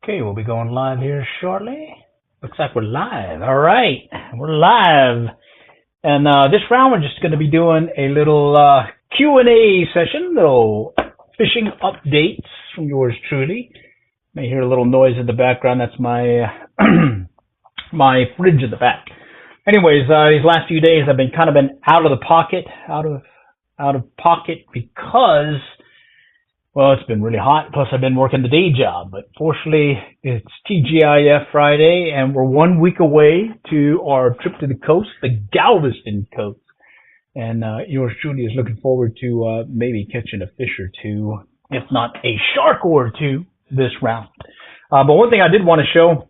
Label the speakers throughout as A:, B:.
A: Okay, we'll be going live here shortly. Looks like we're live. All right, we're live. And this round we're just going to be doing a little Q&A session, little fishing updates from yours truly. You may hear a little noise in the background. That's my my fridge in the back. Anyways, these last few days I've been kind of out of pocket because, well, it's been really hot. Plus, I've been working the day job. But fortunately, it's TGIF Friday, and we're 1 week away to our trip to the coast, the Galveston coast. And yours truly is looking forward to maybe catching a fish or two, if not a shark or two, this round. But one thing I did want to show,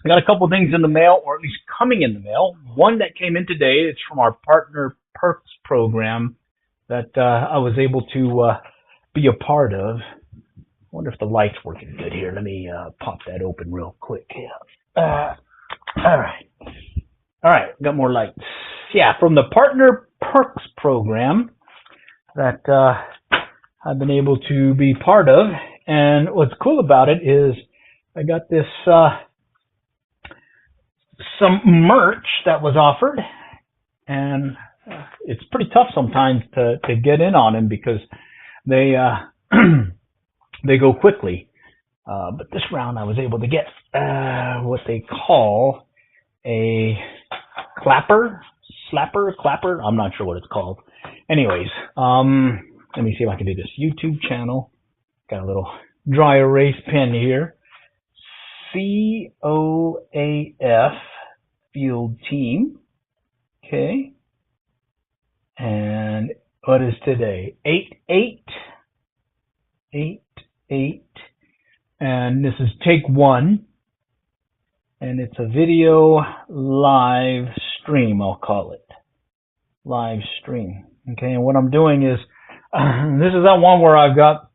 A: I got a couple things in the mail, or at least coming in the mail. One that came in today, it's from our Partner Perks program that I was able to be a part of. I wonder if the light's working good here. Let me pop that open real quick. All right, got more lights. Yeah, from the Partner Perks program that I've been able to be part of. And what's cool about it is I got this some merch that was offered, and it's pretty tough sometimes to get in on them because they they go quickly. But this round I was able to get what they call a clapper. I'm not sure what it's called. Anyways, let me see if I can do this. YouTube channel. Got a little dry erase pen here. COAF Field Team. Okay. And what is today? 8/8/8/8. And this is take one. And it's a video live stream, I'll call it. Live stream. Okay, and what I'm doing is, this is that one where I've got,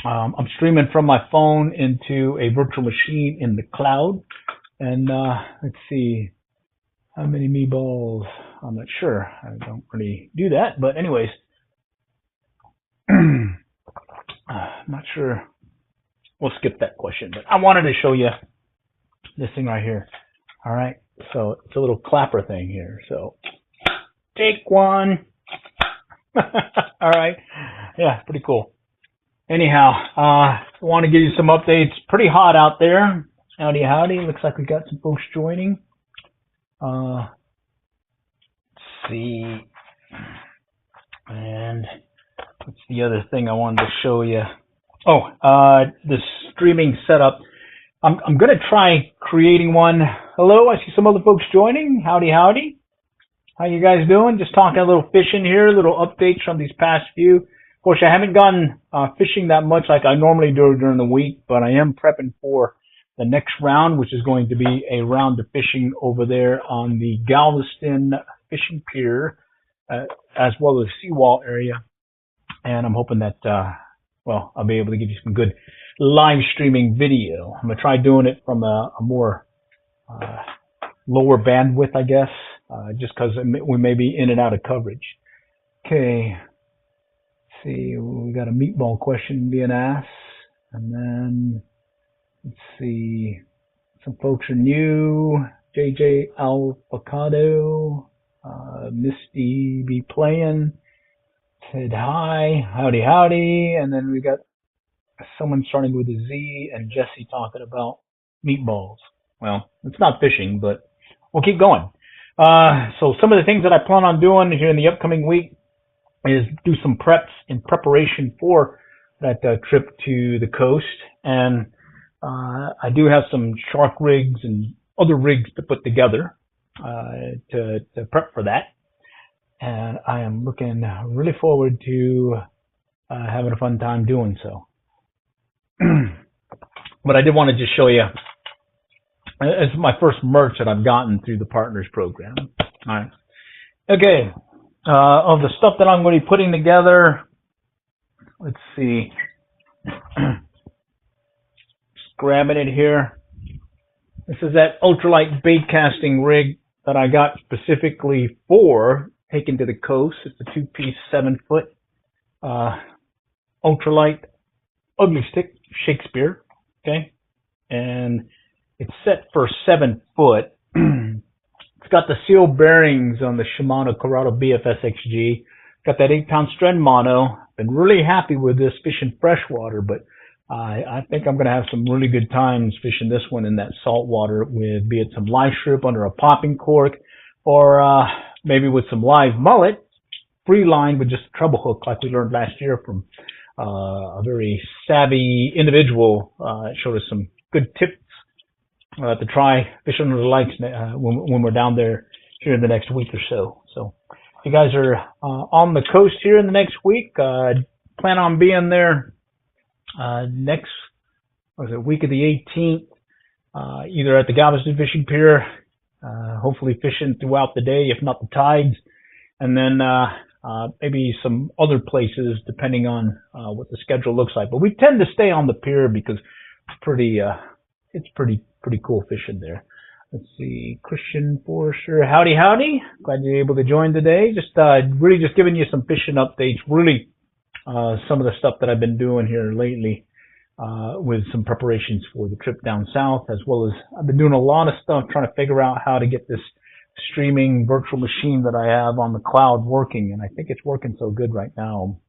A: I'm streaming from my phone into a virtual machine in the cloud. And let's see, how many meatballs? I'm not sure. I don't really do that. But anyways, I'm not sure. We'll skip that question. But I wanted to show you this thing right here. All right. So it's a little clapper thing here. So take one. All right. Yeah, pretty cool. Anyhow, I want to give you some updates. Pretty hot out there. Howdy, howdy. Looks like we got some folks joining. Let's see. And what's the other thing I wanted to show you? Oh, the streaming setup. I'm going to try creating one. Hello, I see some other folks joining. Howdy, howdy. How you guys doing? Just talking a little fishing here, little updates from these past few. Of course, I haven't gone fishing that much like I normally do during the week, but I am prepping for the next round, which is going to be a round of fishing over there on the Galveston fishing pier, as well as seawall area. And I'm hoping that, well, I'll be able to give you some good live streaming video. I'm going to try doing it from a more lower bandwidth, I guess, just because we may be in and out of coverage. Okay. Let's see, we got a meatball question being asked. And then, let's see, some folks are new. JJ Alfacado, Misty be playing, said hi, howdy, howdy. And then we got someone starting with a Z and Jesse talking about meatballs. Well, it's not fishing, but we'll keep going. So some of the things that I plan on doing here in the upcoming week is do some preps in preparation for that trip to the coast. And I do have some shark rigs and other rigs to put together to prep for that. And I am looking really forward to having a fun time doing so. But I did want to just show you, it's my first merch that I've gotten through the Partners program. All right. Okay. Of the stuff that I'm going to be putting together, let's see. Just grabbing it here. This is that ultralight bait casting rig that I got specifically for taking to the coast. It's a 2-piece 7-foot ultralight ugly stick Shakespeare. Okay. and it's set for 7 foot. It's got the seal bearings on the Shimano Corrado BFS XG. Got that 8-pound Stren mono. Been really happy with this fishing freshwater, but I think I'm going to have some really good times fishing this one in that salt water with, be it some live shrimp under a popping cork, or maybe with some live mullet, free line with just a treble hook like we learned last year from a very savvy individual. Showed us some good tips to try fishing under the lights when we're down there here in the next week or so. So if you guys are on the coast here in the next week, plan on being there next week of the 18th, either at the Cabelas Fishing Pier, hopefully fishing throughout the day, if not the tides, and then maybe some other places depending on what the schedule looks like. But we tend to stay on the pier because it's pretty cool fishing there. Let's see, Christian Forrester, howdy. Glad you're able to join today. Just really just giving you some fishing updates. Really, some of the stuff that I've been doing here lately with some preparations for the trip down south, as well as I've been doing a lot of stuff trying to figure out how to get this streaming virtual machine that I have on the cloud working, and I think it's working so good right now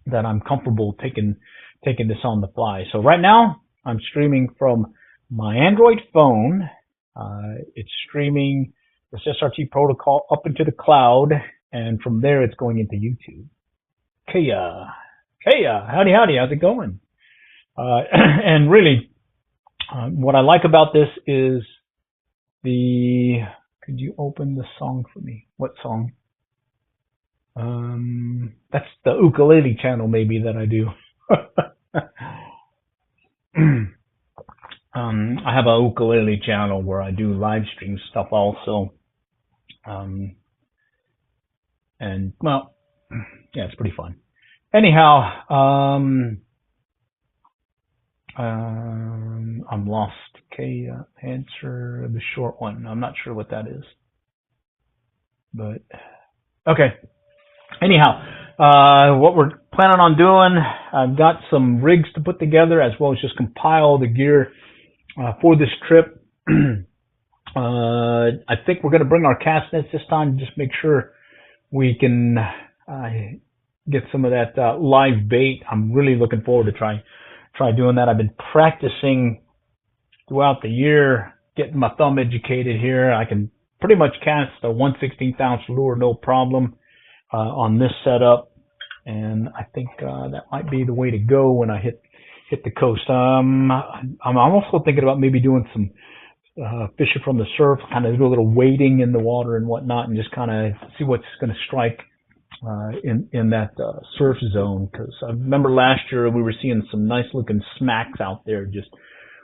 A: that I'm comfortable taking this on the fly. So right now I'm streaming from my Android phone. It's streaming this SRT protocol up into the cloud, and from there it's going into YouTube. Kaya, howdy, how's it going? And really, what I like about this is could you open the song for me? What song? That's the ukulele channel maybe that I do. I have a ukulele channel where I do live stream stuff also. And well, yeah, it's pretty fun. Anyhow, I'm lost. Okay, answer the short one. I'm not sure what that is, but okay. Anyhow, what we're planning on doing, I've got some rigs to put together as well as just compile the gear for this trip. I think we're going to bring our cast nets this time, just make sure we can get some of that live bait. I'm really looking forward to try doing that. I've been practicing throughout the year, getting my thumb educated here. I can pretty much cast a 1/16 ounce lure no problem on this setup, and I think that might be the way to go when I hit the coast. I'm also thinking about maybe doing some fishing from the surf, kind of do a little wading in the water and whatnot, and just kind of see what's going to strike in that surf zone. Because I remember last year we were seeing some nice looking smacks out there, just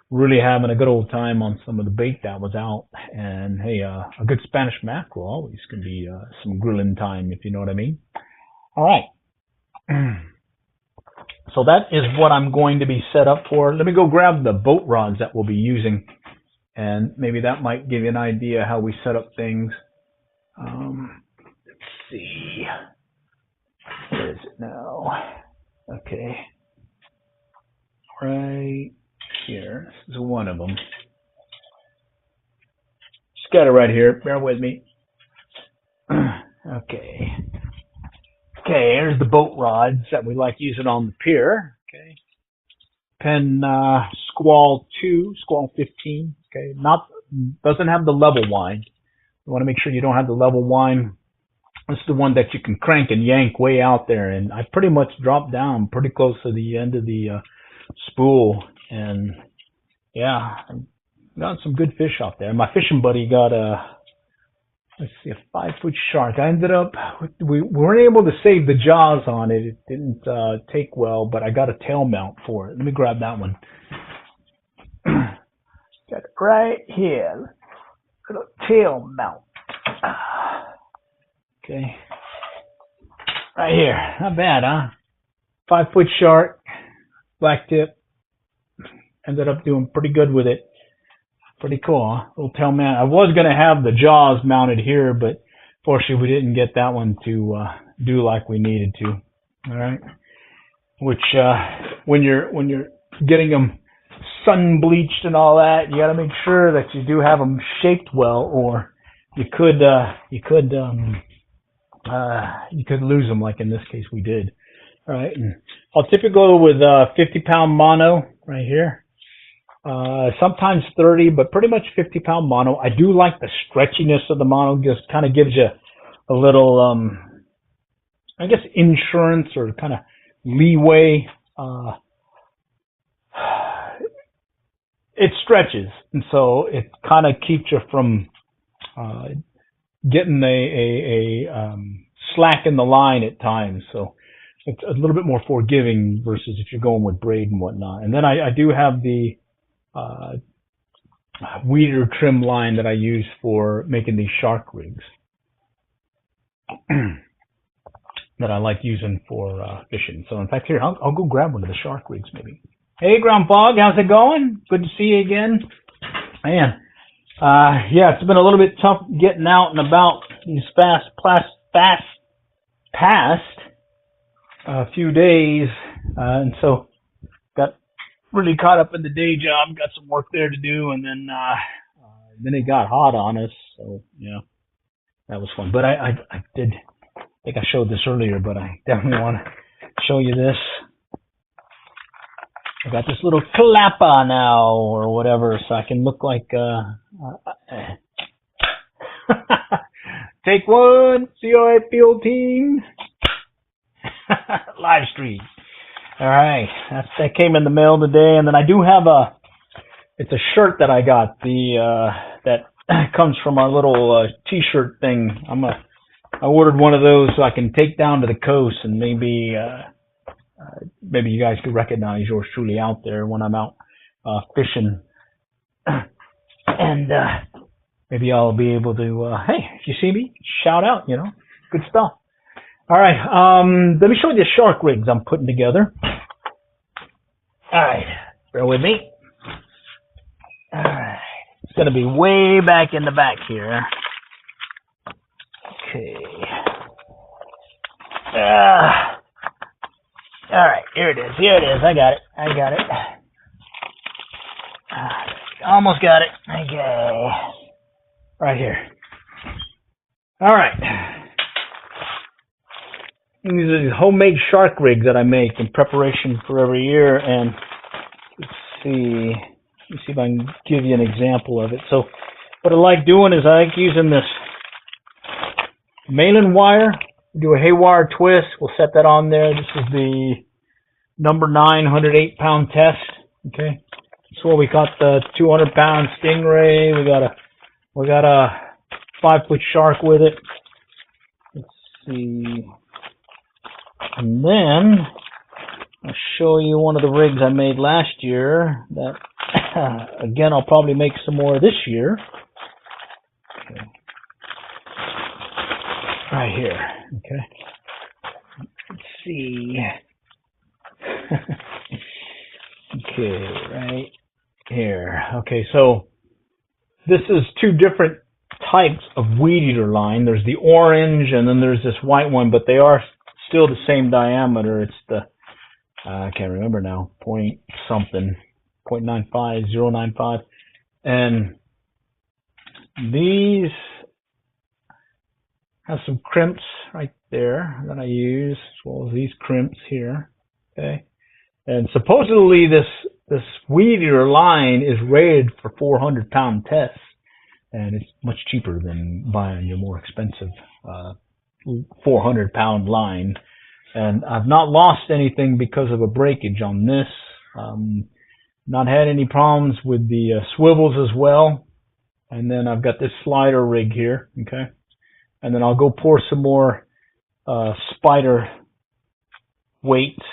A: really having a good old time on some of the bait that was out. And hey, a good Spanish mackerel always can be some grilling time, if you know what I mean. All right. So that is what I'm going to be set up for. Let me go grab the boat rods that we'll be using, and maybe that might give you an idea how we set up things. Let's see. Where is it now? Okay. Right here. This is one of them. Just got it right here. Bear with me. Okay. Okay, here's the boat rods that we like using on the pier. Okay. Penn Squall 2, Squall 15. Okay. Doesn't have the level wind. You want to make sure you don't have the level wind. This is the one that you can crank and yank way out there, and I pretty much dropped down pretty close to the end of the spool, and yeah, I got some good fish out there. My fishing buddy got a 5-foot shark. I ended up, we weren't able to save the jaws on it. It didn't take well, but I got a tail mount for it. Let me grab that one. Got it right here. Little tail mount. Okay. Right here. Not bad, huh? 5-foot shark, black tip. Ended up doing pretty good with it. Pretty cool, huh? Little tail mount. I was going to have the jaws mounted here, but fortunately we didn't get that one to do like we needed to. All right. Which when you're getting them sun bleached and all that. You got to make sure that you do have them shaped well, or you could lose them, like in this case we did. All right, and I'll typically go with 50-pound mono right here. Sometimes 30, but pretty much 50-pound mono. I do like the stretchiness of the mono. Just kind of gives you a little, I guess, insurance or kind of leeway. It stretches, and so it kind of keeps you from getting a slack in the line at times. So it's a little bit more forgiving versus if you're going with braid and whatnot. And then I do have the weeder trim line that I use for making these shark rigs that I like using for fishing. So in fact, here, I'll go grab one of the shark rigs maybe. Hey, Ground Fog, how's it going? Good to see you again. Man, yeah, it's been a little bit tough getting out and about these past few days, and so got really caught up in the day job, got some work there to do, and then it got hot on us, so, yeah, that was fun. But I think I showed this earlier, but I definitely want to show you this. I got this little clapper now, or whatever, so I can look like, take one, see how I feel, team. Live stream. Alright, that came in the mail today, and then I do have it's a shirt that I got, that comes from our little, t-shirt thing. I ordered one of those so I can take down to the coast, and maybe you guys could recognize yours truly out there when I'm out fishing, and maybe I'll be able to hey, if you see me, shout out, you know, good stuff. All right, let me show you the shark rigs I'm putting together. All right, bear with me. All right, it's going to be way back in the back here. Okay. All right, here it is. I got it. Almost got it. Okay. Right here. All right. These are these homemade shark rigs that I make in preparation for every year, and let's see if I can give you an example of it. So what I like doing is I like using this Malin wire. Do a haywire twist. We'll set that on there. This is the number 9 108-pound test. Okay, so we got the 200-pound stingray. We got a 5-foot shark with it. Let's see, and then I'll show you one of the rigs I made last year. That again, I'll probably make some more this year. Okay. Right here. Okay. Let's see. Okay, right here. Okay, so this is two different types of weed eater line. There's the orange, and then there's this white one, but they are still the same diameter. It's the I can't remember now, point something, 0.95, 0.95, and these have some crimps right there that I use, as well as these crimps here. Okay, and supposedly this weed eater line is rated for 400-pound tests, and it's much cheaper than buying your more expensive 400-pound line. And I've not lost anything because of a breakage on this. Not had any problems with the swivels as well. And then I've got this slider rig here. Okay, and then I'll go pour some more spider weights,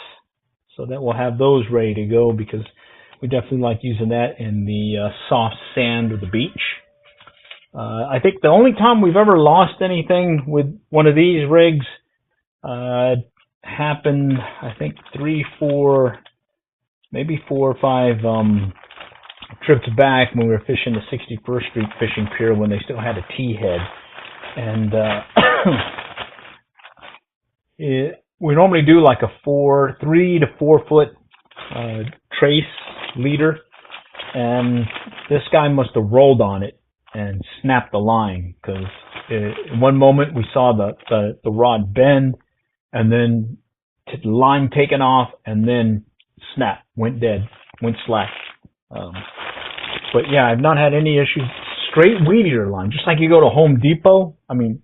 A: so that we'll have those ready to go, because we definitely like using that in the soft sand of the beach. I think the only time we've ever lost anything with one of these rigs happened, I think 3, 4, maybe 4 or 5 trips back when we were fishing the 61st Street Fishing Pier when they still had a T-head. And we normally do like a 3 to 4 foot trace leader, and this guy must have rolled on it and snapped the line, because in one moment we saw the rod bend, and then the line taken off, and then snap, went dead, went slack. But yeah, I've not had any issues. Straight weed eater line, just like you go to Home Depot. I mean,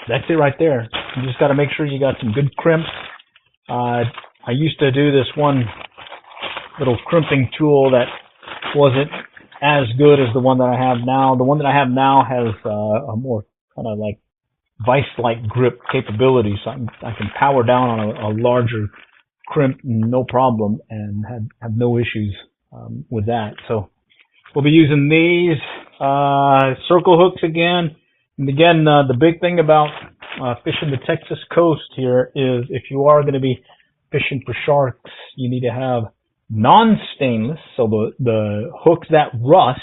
A: that's it right there. You just got to make sure you got some good crimps. I used to do this one little crimping tool that wasn't as good as the one that I have now. The one that I have now has a more kind of like vice-like grip capability, so I can power down on a larger crimp, no problem, and have no issues with that. So we'll be using these circle hooks again. And again, the big thing about fishing the Texas coast here is if you are going to be fishing for sharks, you need to have non-stainless, so the hooks that rust,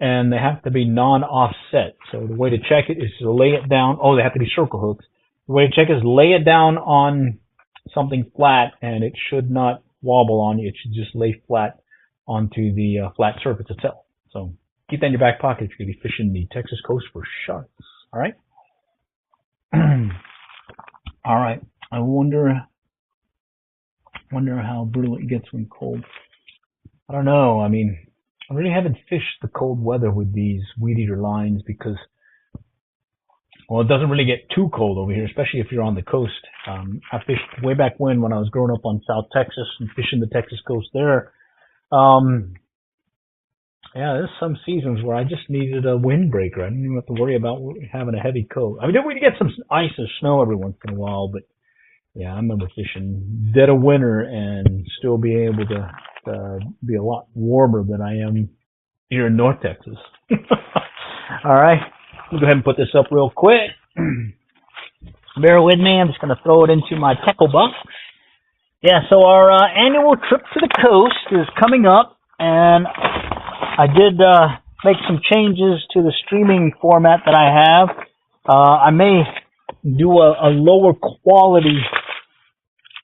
A: and they have to be non-offset. So the way to check it is to lay it down. Oh, they have to be circle hooks. The way to check it is lay it down on something flat, and it should not wobble on you. It should just lay flat onto the flat surface itself. So keep that in your back pocket if you're going to be fishing the Texas coast for sharks. All right? All right. I wonder how brutal it gets when cold. I don't know. I mean, I really haven't fished the cold weather with these weed eater lines because, well, it doesn't really get too cold over here, especially if you're on the coast. I fished way back when I was growing up on South Texas and fishing the Texas coast there. Yeah, there's some seasons where I just needed a windbreaker. I didn't even have to worry about having a heavy coat. I mean, we get some ice and snow every once in a while, but yeah, I remember fishing dead of winter and still be able to be a lot warmer than I am here in North Texas. All right, we'll go ahead and put this up real quick. Bear with me. I'm just going to throw it into my tackle box. Yeah, so our annual trip to the coast is coming up, and I did make some changes to the streaming format that I have. I may do a lower quality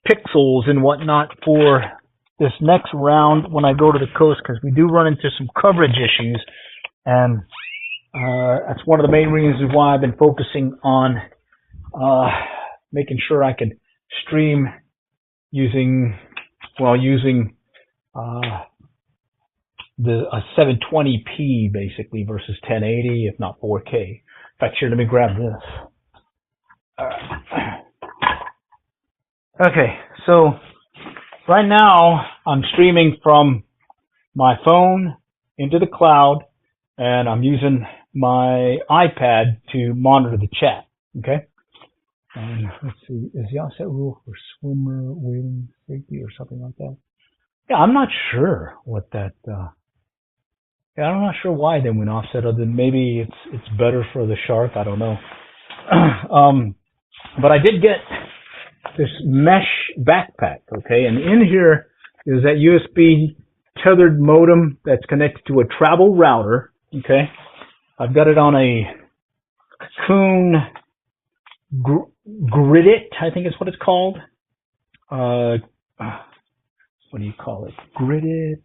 A: pixels and whatnot for this next round when I go to the coast, because we do run into some coverage issues, and that's one of the main reasons why I've been focusing on making sure I can stream using a 720p basically versus 1080, if not 4K. In fact, here, let me grab this. All right. Okay, so right now I'm streaming from my phone into the cloud, and I'm using my iPad to monitor the chat. Okay. And let's see, is the offset rule for swimmer wading safety or something like that? Yeah, I'm not sure what that. Yeah, I'm not sure why they went offset. Other than maybe it's better for the shark. I don't know. But I did get this mesh backpack. Okay, and in here is that USB tethered modem that's connected to a travel router. Okay, I've got it on a Cocoon Gridit, I think is what it's called. What do you call it? Gridit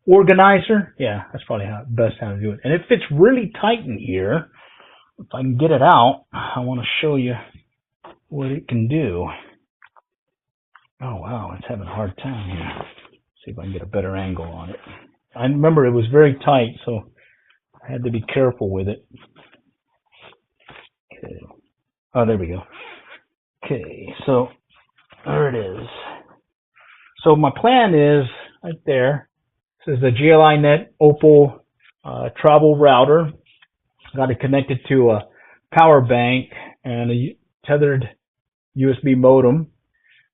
A: organizer. Yeah, that's probably best how to do it. And it fits really tight in here. If I can get it out, I want to show you what it can do. Oh wow, it's having a hard time here. See if I can get a better angle on it. I remember it was very tight, so I had to be careful with it. Okay. Oh, there we go. Okay, so there it is. So my plan is right there. This is the GLI Net Opal travel router. Got it connected to a power bank and a tethered USB modem.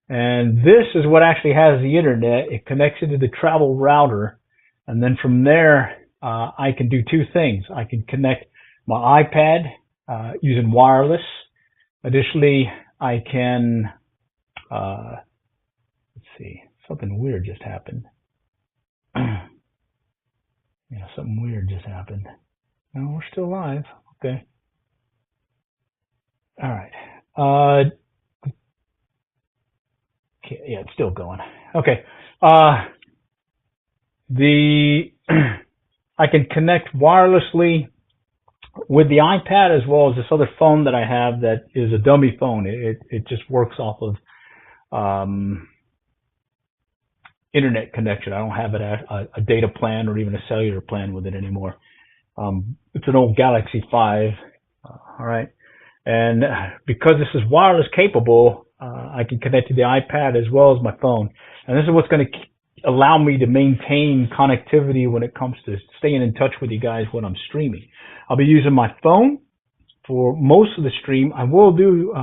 A: And this is what actually has the internet. It connects into the travel router. And then from there, I can do two things. I can connect my iPad using wireless. Additionally, I can, let's see, something weird just happened. Yeah, something weird just happened. No, we're still live. Okay. All right. Okay, yeah, it's still going. Okay. I can connect wirelessly with the iPad as well as this other phone that I have that is a dummy phone. It just works off of internet connection. I don't have a data plan or even a cellular plan with it anymore. It's an old Galaxy 5. All right. And because this is wireless capable, I can connect to the iPad as well as my phone. And this is what's going to allow me to maintain connectivity when it comes to staying in touch with you guys when I'm streaming. I'll be using my phone for most of the stream. I will do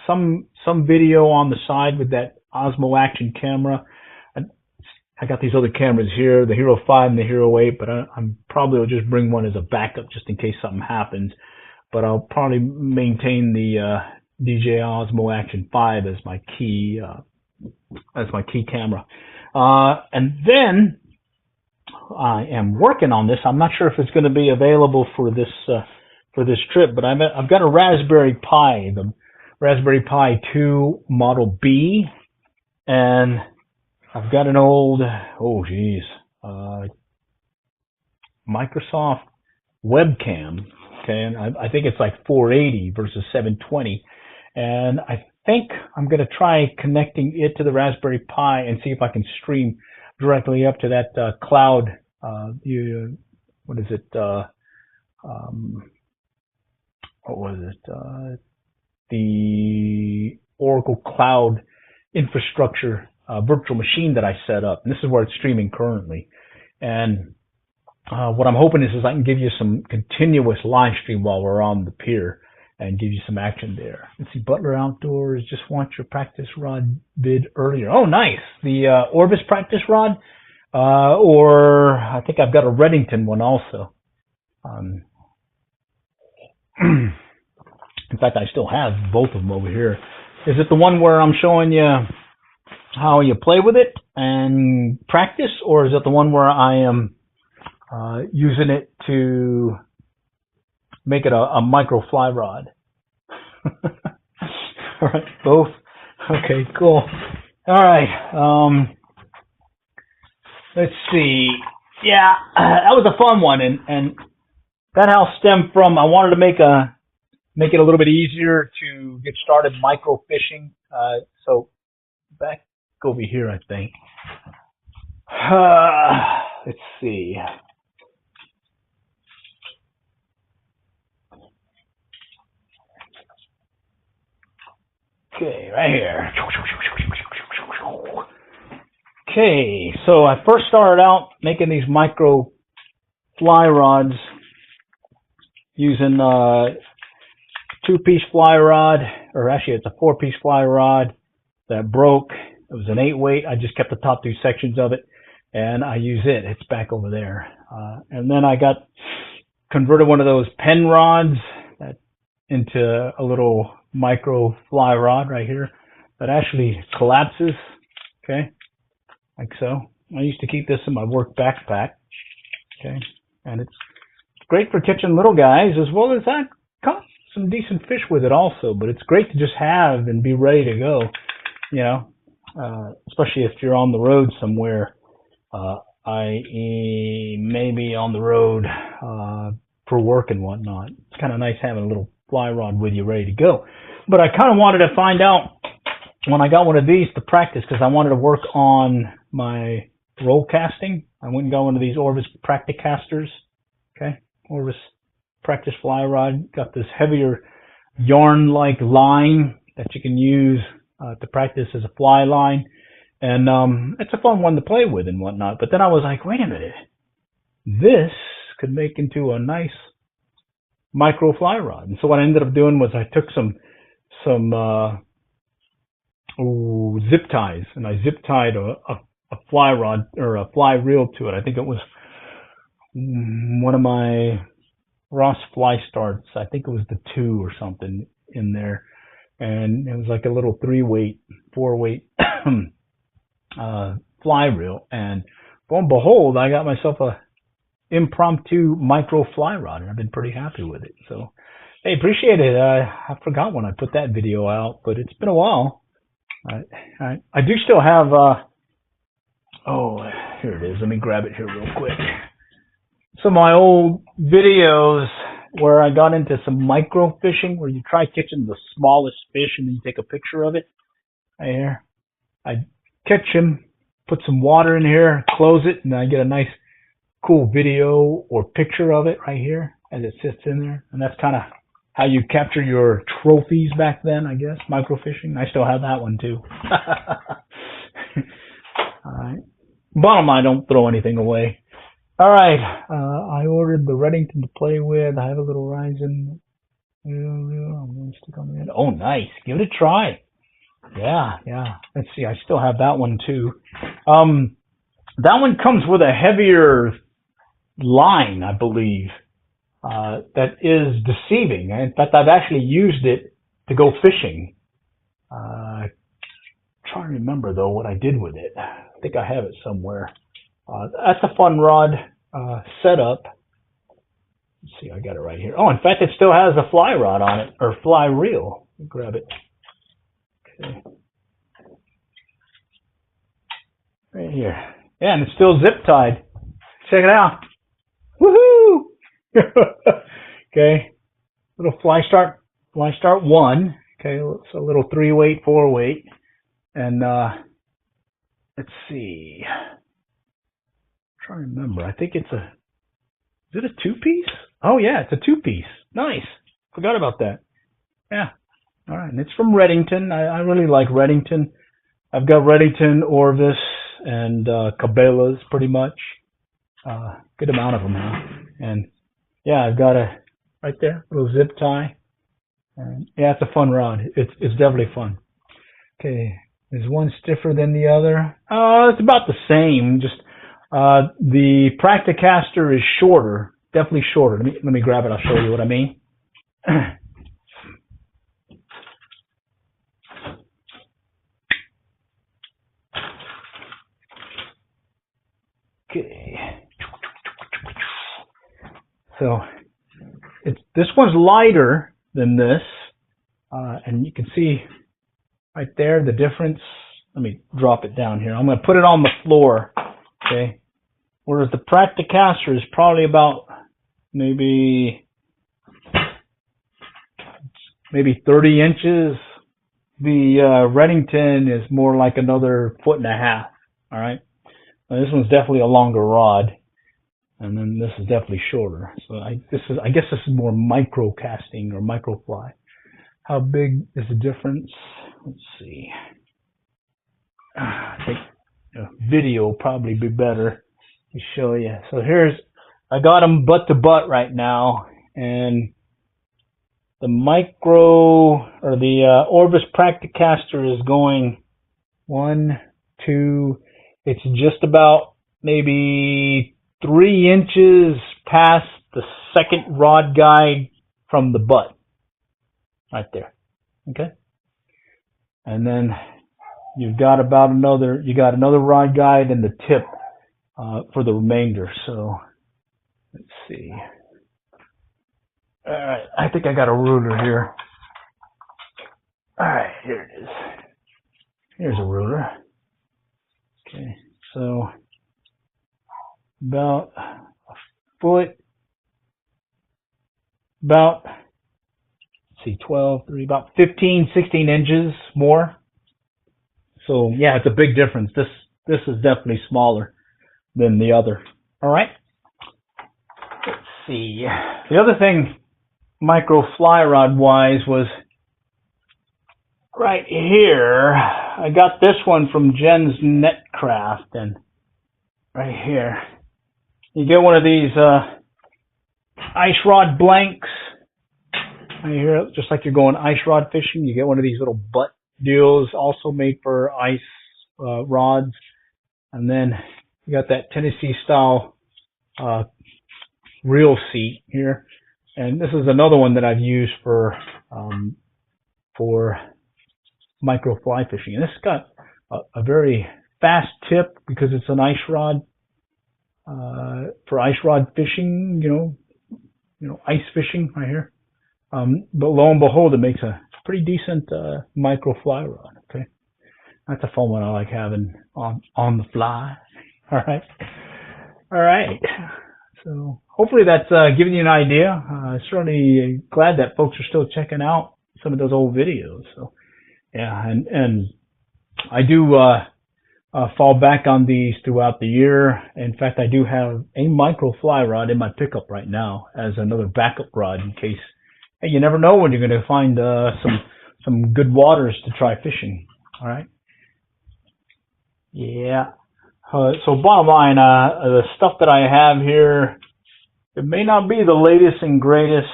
A: some video on the side with that Osmo Action camera. I got these other cameras here, the Hero 5 and the Hero 8, but I'm probably will just bring one as a backup just in case something happens. But I'll probably maintain the DJI Osmo Action 5 as my key camera. And then I am working on this. I'm not sure if it's going to be available for this trip, but I've got a Raspberry Pi, the Raspberry Pi 2 Model B, and I've got an old, Microsoft webcam. Okay, and I think it's like 480 versus 720, and I think I'm going to try connecting it to the Raspberry Pi and see if I can stream directly up to that cloud. What is it? What was it? The Oracle Cloud infrastructure virtual machine that I set up. And this is where it's streaming currently. And what I'm hoping is I can give you some continuous live stream while we're on the pier and give you some action there. Let's see, Butler Outdoors just wants your practice rod bid earlier. Oh, nice. The Orvis practice rod, or I think I've got a Reddington one also. In fact, I still have both of them over here. Is it the one where I'm showing you how you play with it and practice, or is it the one where I am using it to make it a micro fly rod? All right, both. Okay, cool. All right. Let's see. Yeah, that was a fun one, and that all stemmed from I wanted to make it a little bit easier to get started micro fishing. So back over here, I think. Let's see. Okay, right here. Okay, so I first started out making these micro fly rods using two-piece fly rod, or actually it's a four-piece fly rod that broke. It was an 8-weight. I just kept the top two sections of it, and I use it. It's back over there. And then I got converted one of those pen rods into a little micro fly rod right here that actually collapses, okay, like so. I used to keep this in my work backpack, okay, and it's great for catching little guys as well as I caught some decent fish with it also, but it's great to just have and be ready to go, you know, especially if you're on the road somewhere, i.e. maybe on the road for work and whatnot. It's kind of nice having a little fly rod with you ready to go. But I kind of wanted to find out when I got one of these to practice, because I wanted to work on my roll casting. I went and got one of these Orvis practice casters. Okay, Orvis practice fly rod. Got this heavier yarn-like line that you can use to practice as a fly line. And it's a fun one to play with and whatnot. But then I was like, wait a minute. This could make into a nice micro fly rod. And so what I ended up doing was I took some zip ties, and I zip tied a fly rod or a fly reel to it. I think it was one of my Ross fly starts. I think it was the 2 or something in there, and it was like a little 3-weight, 4-weight fly reel. And lo and behold, I got myself a impromptu micro fly rod, and I've been pretty happy with it. So, hey, appreciate it. I forgot when I put that video out, but it's been a while. I do still have Here it is. Let me grab it here real quick. Some of my old videos where I got into some micro fishing, where you try catching the smallest fish and then you take a picture of it. Right here. I catch him, put some water in here, close it, and I get a nice cool video or picture of it right here as it sits in there. And that's kind of how you capture your trophies back then, I guess, microfishing. I still have that one too. All right. Bottom line, don't throw anything away. All right. I ordered the Reddington to play with. I have a little Ryzen. I'm going to stick on the end. Oh, nice. Give it a try. Yeah. Let's see. I still have that one too. That one comes with a heavier line, I believe. That is deceiving. In fact, I've actually used it to go fishing. Trying to remember though what I did with it. I think I have it somewhere. That's a fun rod setup. Let's see, I got it right here. Oh, in fact, it still has a fly rod on it, or fly reel. Grab it. Okay. Right here. Yeah, and it's still zip tied. Check it out. Woohoo! Okay. Little fly start 1. Okay, it's a little 3-weight, 4-weight. And let's see. I'm trying to remember. I think it's a, is it a 2-piece? Oh yeah, it's a 2-piece. Nice. Forgot about that. Yeah. All right. And it's from Reddington. I really like Reddington. I've got Reddington, Orvis, and Cabelas pretty much. Good amount of them now. And yeah, I've got a right there, little zip tie. And yeah, it's a fun rod. It's definitely fun. Okay, is one stiffer than the other? It's about the same. Just the Practicaster is shorter, definitely shorter. Let me grab it. I'll show you what I mean. Okay. So this one's lighter than this, and you can see right there the difference. Let me drop it down here. I'm going to put it on the floor. Okay. Whereas the Practicaster is probably about maybe 30 inches. The Reddington is more like another 1.5 feet. All right. Now, this one's definitely a longer rod. And then this is definitely shorter. So I guess this is more micro casting or micro fly. How big is the difference? Let's see. I think a video will probably be better to show you. So I got them butt to butt right now, and the micro or the Orvis Practicaster is going 1, 2. It's just about maybe 3 inches past the second rod guide from the butt. Right there. Okay? And then you've got another rod guide and the tip for the remainder. So let's see. All right, I think I got a ruler here. All right, here it is. Here's a ruler. Okay, so about a foot, about, let's see, 12, 3, about 15, 16 inches more. So yeah, it's a big difference. This is definitely smaller than the other. All right. Let's see. The other thing, micro fly rod wise, was right here. I got this one from Jen's Netcraft, and right here, you get one of these ice rod blanks. Right here, just like you're going ice rod fishing, you get one of these little butt deals, also made for ice rods, and then you got that Tennessee style reel seat here, and this is another one that I've used for micro fly fishing. And this has got a very fast tip because it's an ice rod for ice rod fishing, you know, ice fishing right here. But lo and behold, it makes a pretty decent micro fly rod. Okay, that's a fun one I like having on the fly. All right. All right. So hopefully that's giving you an idea. Certainly glad that folks are still checking out some of those old videos. So yeah, and I do fall back on these throughout the year. In fact, I do have a micro fly rod in my pickup right now as another backup rod in case. Hey, you never know when you're going to find some good waters to try fishing. All right. Yeah. So bottom line, the stuff that I have here, it may not be the latest and greatest,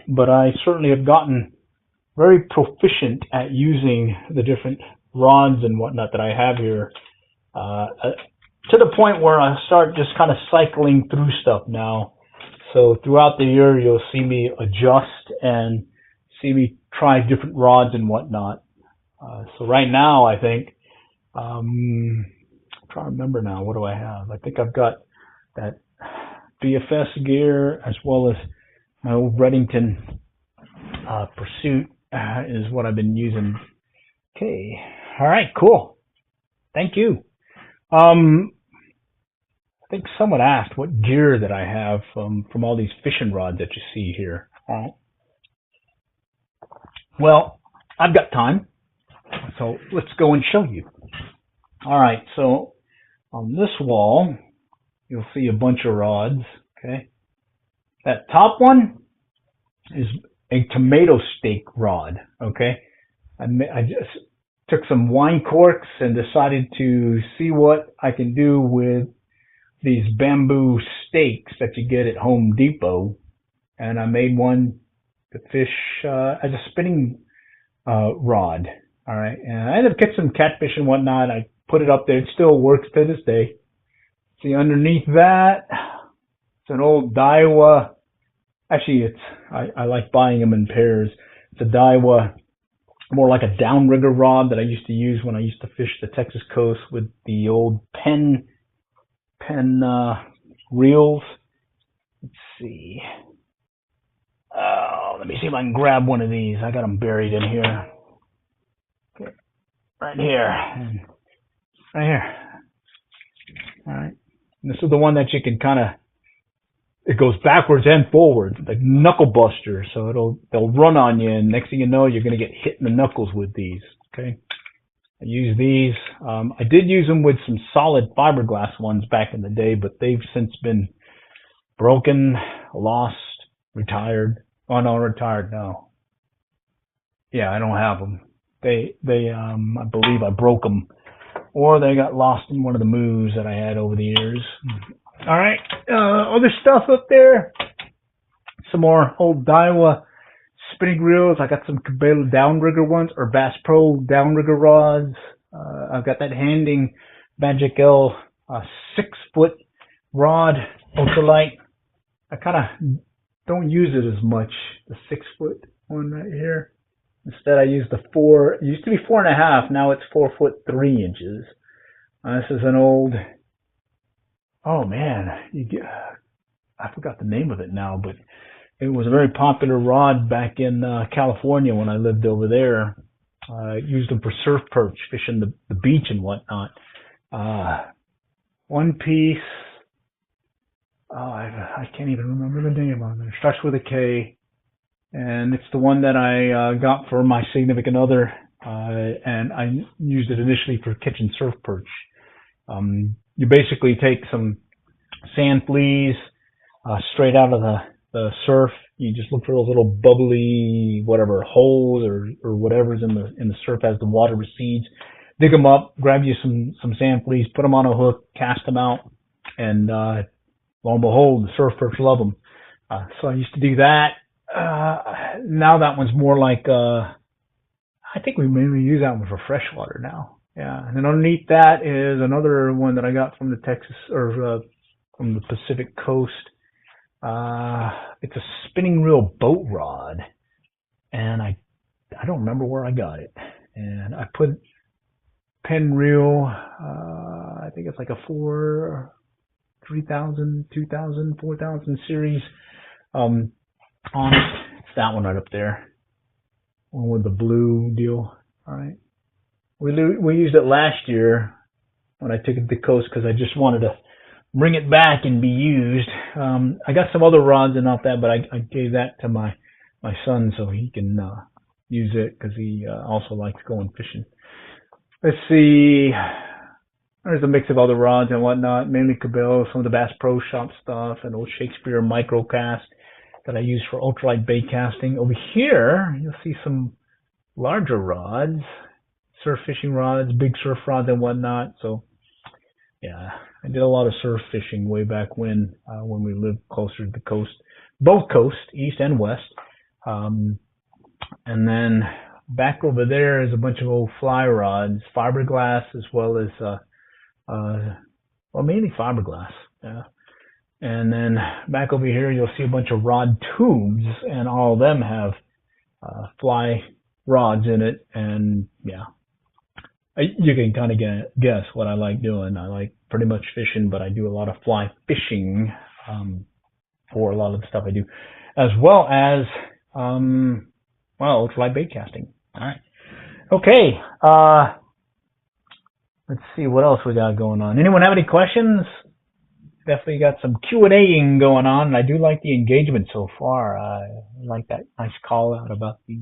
A: but I certainly have gotten very proficient at using the different rods and whatnot that I have here, to the point where I start just kind of cycling through stuff now. So throughout the year, you'll see me adjust and see me try different rods and whatnot. So right now, I think, I'm trying to remember now, what do I have? I think I've got that BFS gear as well as my old Reddington Pursuit is what I've been using. Okay. All right, cool. Thank you. I think someone asked what gear that I have from all these fishing rods that you see here. Well, I've got time, so let's go and show you. All right, so on this wall, you'll see a bunch of rods, okay? That top one is a tomato stake rod, okay? I just took some wine corks and decided to see what I can do with these bamboo stakes that you get at Home Depot. And I made one to fish as a spinning rod, all right? And I ended up catching some catfish and whatnot. I put it up there. It still works to this day. See, underneath that, it's an old Daiwa. Actually, I like buying them in pairs. It's a Daiwa, more like a downrigger rod that I used to use when I used to fish the Texas coast with the old pen reels. Let's see. Let me see if I can grab one of these. I got them buried in here. Okay, right here. And right here. All right. And this is the one that you can kind of, it goes backwards and forwards, like knuckle buster. So they'll run on you, and next thing you know, you're going to get hit in the knuckles with these. Okay. I use these. I did use them with some solid fiberglass ones back in the day, but they've since been broken, lost, retired. Oh no, retired now. Yeah, I don't have them. They I believe I broke them, or they got lost in one of the moves that I had over the years. All right, other stuff up there. Some more old Daiwa spinning reels. I got some Cabelas downrigger ones, or Bass Pro downrigger rods. I've got that Handing Magic L 6-foot rod, ultralight. I kind of don't use it as much, the 6-foot one right here. Instead, I use the 4. It used to be 4.5. Now it's 4 foot 3 inches. This is an old. Oh man, I forgot the name of it now, but it was a very popular rod back in California when I lived over there. I used them for surf perch, fishing the beach and whatnot. One piece. Oh, I can't even remember the name on it. It starts with a K, and it's the one that I got for my significant other, and I used it initially for catching surf perch. You basically take some sand fleas straight out of the surf. You just look for those little bubbly whatever holes or whatever's in the surf as the water recedes. Dig them up, grab you some sand fleas, put them on a hook, cast them out, and lo and behold, the surf perch love them. So I used to do that. Now that one's more like I think we mainly use that one for freshwater now. Yeah, and then underneath that is another one that I got from the Texas or from the Pacific Coast. It's a spinning reel boat rod, and I don't remember where I got it. And I put pen reel. I think it's like a 3000, 2000, 4000 series on it. It's that one right up there, one with the blue deal. All right. We used it last year when I took it to the coast because I just wanted to bring it back and be used. I got some other rods and all that, but I gave that to my son so he can use it because he also likes going fishing. Let's see. There's a mix of other rods and whatnot, mainly Cabelas, some of the Bass Pro Shop stuff, and old Shakespeare microcast that I use for ultralight bait casting. Over here, you'll see some larger rods, surf fishing rods, big surf rods and whatnot. So, yeah, I did a lot of surf fishing way back when we lived closer to the coast, both coasts, east and west. And then back over there is a bunch of old fly rods, fiberglass, as well as well, mainly fiberglass. Yeah. And then back over here, you'll see a bunch of rod tubes, and all of them have fly rods in it. And yeah, you can kind of guess what I like doing. I like pretty much fishing, but I do a lot of fly fishing for a lot of the stuff I do, as well as well, ultralight bait casting. All right. Okay. Let's see what else we got going on. Anyone have any questions? Definitely got some Q&A-ing going on, and I do like the engagement so far. I like that nice call out about the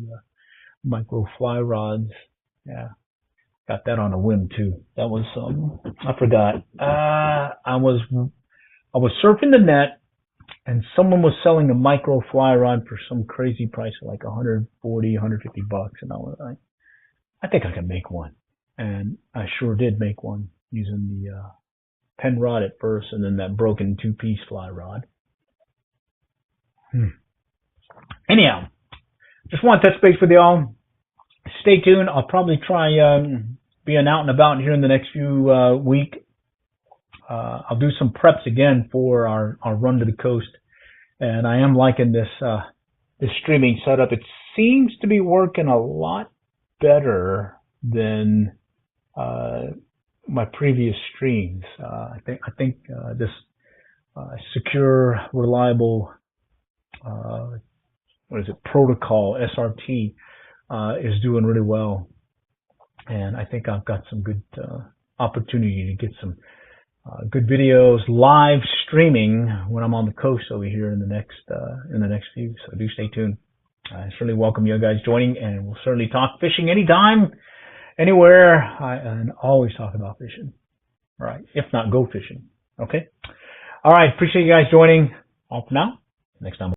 A: micro fly rods. Yeah, got that on a whim too. That was I forgot. I was surfing the net, and someone was selling a micro fly rod for some crazy price of like 140, 150 bucks, and I was like, I think I can make one. And I sure did make one using the pen rod at first, and then that broken two-piece fly rod. Anyhow, just want to touch base with y'all. Stay tuned. I'll probably try being out and about here in the next few weeks. I'll do some preps again for our run to the coast, and I am liking this streaming setup. It seems to be working a lot better than my previous streams. I think this secure, reliable, protocol, SRT, is doing really well. And I think I've got some good opportunity to get some good videos live streaming when I'm on the coast over here in the next few. So do stay tuned. I certainly welcome you guys joining, and we'll certainly talk fishing anytime, anywhere, and always talk about fishing. All right. If not, go fishing. Okay. All right. Appreciate you guys joining. All for now. Next time.